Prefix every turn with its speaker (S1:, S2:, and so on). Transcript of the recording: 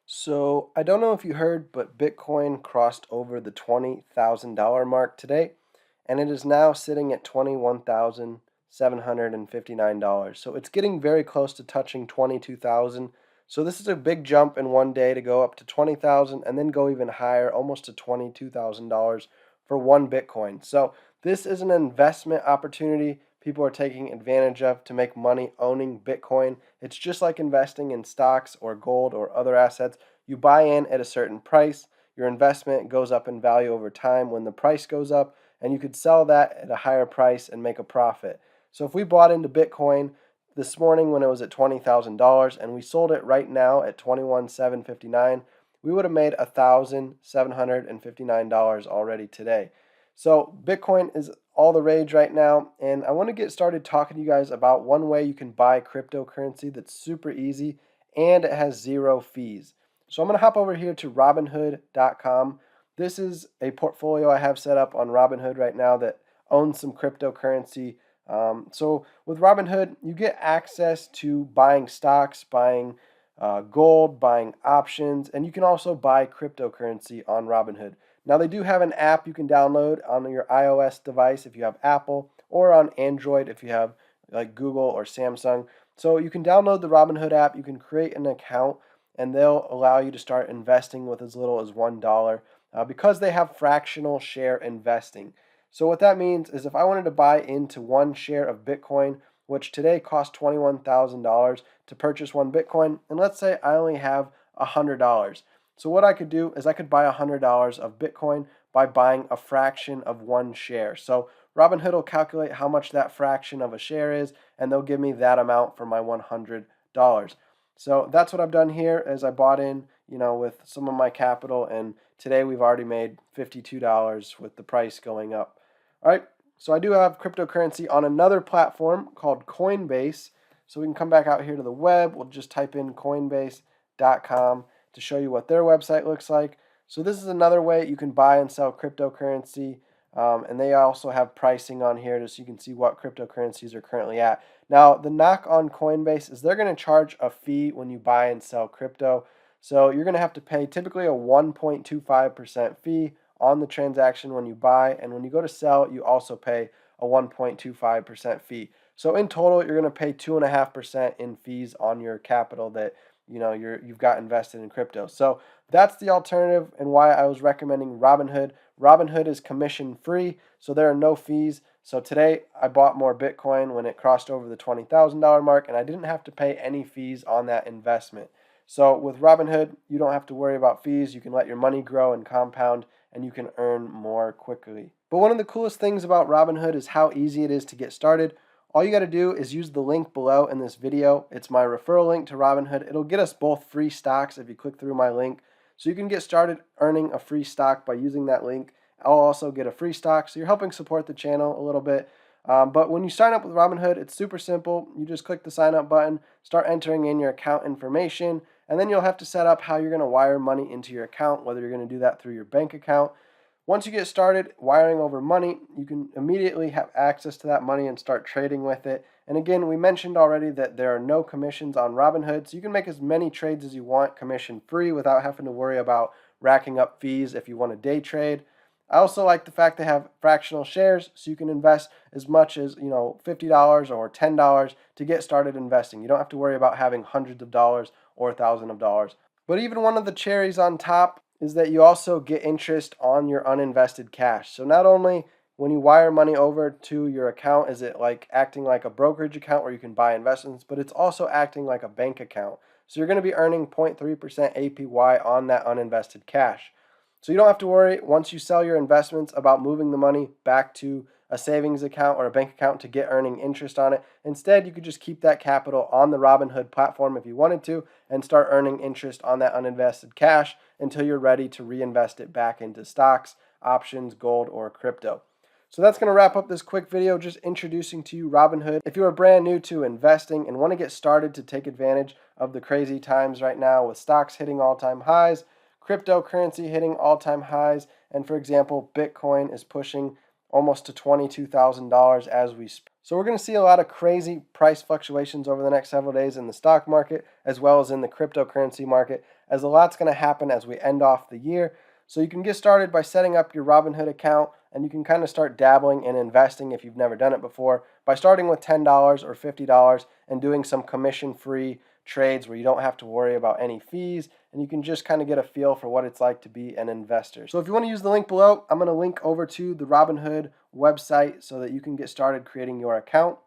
S1: So I don't know if you heard, but Bitcoin crossed over the $20,000 mark today, and it is now sitting at $21,759. So it's getting very close to touching 22,000. So this is a big jump in one day to go up to 20,000 and then go even higher, almost to $22,000 for one Bitcoin. So this is an investment opportunity people are taking advantage of to make money owning Bitcoin. It's just like investing in stocks or gold or other assets. You buy in at a certain price, your investment goes up in value over time when the price goes up, and you could sell that at a higher price and make a profit. So if we bought into Bitcoin this morning when it was at $20,000 and we sold it right now at 21,759, we would have made $1,759 already today. So Bitcoin is all the rage right now, and I want to get started talking to you guys about one way you can buy cryptocurrency that's super easy and it has zero fees. So I'm going to hop over here to robinhood.com. This is a portfolio I have set up on Robinhood right now that owns some cryptocurrency. So with Robinhood, you get access to buying stocks, buying gold, buying options, and you can also buy cryptocurrency on Robinhood. Now, they do have an app you can download on your iOS device if you have Apple, or on Android if you have like Google or Samsung. So you can download the Robinhood app, you can create an account, and they'll allow you to start investing with as little as $1 because they have fractional share investing. So what that means is if I wanted to buy into one share of Bitcoin, which today costs $21,000 to purchase one Bitcoin, and let's say I only have $100. So what I could do is I could buy $100 of Bitcoin by buying a fraction of one share. So Robinhood will calculate how much that fraction of a share is, and they'll give me that amount for my $100. So that's what I've done here is I bought in, with some of my capital, and today we've already made $52 with the price going up. All right, so I do have cryptocurrency on another platform called Coinbase. So we can come back out here to the web. We'll just type in coinbase.com to show you what their website looks like. So this is another way you can buy and sell cryptocurrency. And they also have pricing on here just so you can see what cryptocurrencies are currently at. Now, the knock on Coinbase is they're going to charge a fee when you buy and sell crypto. So you're going to have to pay typically a 1.25% fee on the transaction when you buy, and when you go to sell, you also pay a 1.25% fee. So in total, you're going to pay 2.5% in fees on your capital that you've got invested in crypto. So that's the alternative and why I was recommending Robinhood. Robinhood is commission free, so there are no fees. So today I bought more Bitcoin when it crossed over the $20,000 mark, and I didn't have to pay any fees on that investment. So with Robinhood, you don't have to worry about fees. You can let your money grow and compound, and you can earn more quickly. But one of the coolest things about Robinhood is how easy it is to get started. All you got to do is use the link below in this video. It's my referral link to Robinhood. It'll get us both free stocks if you click through my link. So you can get started earning a free stock by using that link. I'll also get a free stock, so you're helping support the channel a little bit. But when you sign up with Robinhood, it's super simple. You just click the sign up button, start entering in your account information, and then you'll have to set up how you're going to wire money into your account, whether you're going to do that through your bank account. Once you get started wiring over money, you can immediately have access to that money and start trading with it. And again, we mentioned already that there are no commissions on Robinhood, so you can make as many trades as you want commission free without having to worry about racking up fees if you want to day trade. I also like the fact they have fractional shares, so you can invest as much as $50 or $10 to get started investing. You don't have to worry about having hundreds of dollars or thousands of dollars. But even one of the cherries on top is that you also get interest on your uninvested cash. So not only when you wire money over to your account is it like acting like a brokerage account where you can buy investments, but it's also acting like a bank account. So you're going to be earning 0.3% APY on that uninvested cash. So you don't have to worry once you sell your investments about moving the money back to a savings account or a bank account to get earning interest on it. Instead, you could just keep that capital on the Robinhood platform if you wanted to and start earning interest on that uninvested cash until you're ready to reinvest it back into stocks, options, gold, or crypto. So that's going to wrap up this quick video just introducing to you Robinhood. If you are brand new to investing and want to get started to take advantage of the crazy times right now with stocks hitting all-time highs, cryptocurrency hitting all-time highs, and for example, Bitcoin is pushing almost to $22,000 as we speak. So we're going to see a lot of crazy price fluctuations over the next several days in the stock market as well as in the cryptocurrency market, as a lot's going to happen as we end off the year. So you can get started by setting up your Robinhood account, and you can kind of start dabbling in investing if you've never done it before by starting with $10 or $50 and doing some commission-free trades where you don't have to worry about any fees, and you can just kind of get a feel for what it's like to be an investor. So if you want to use the link below, I'm going to link over to the Robinhood website so that you can get started creating your account.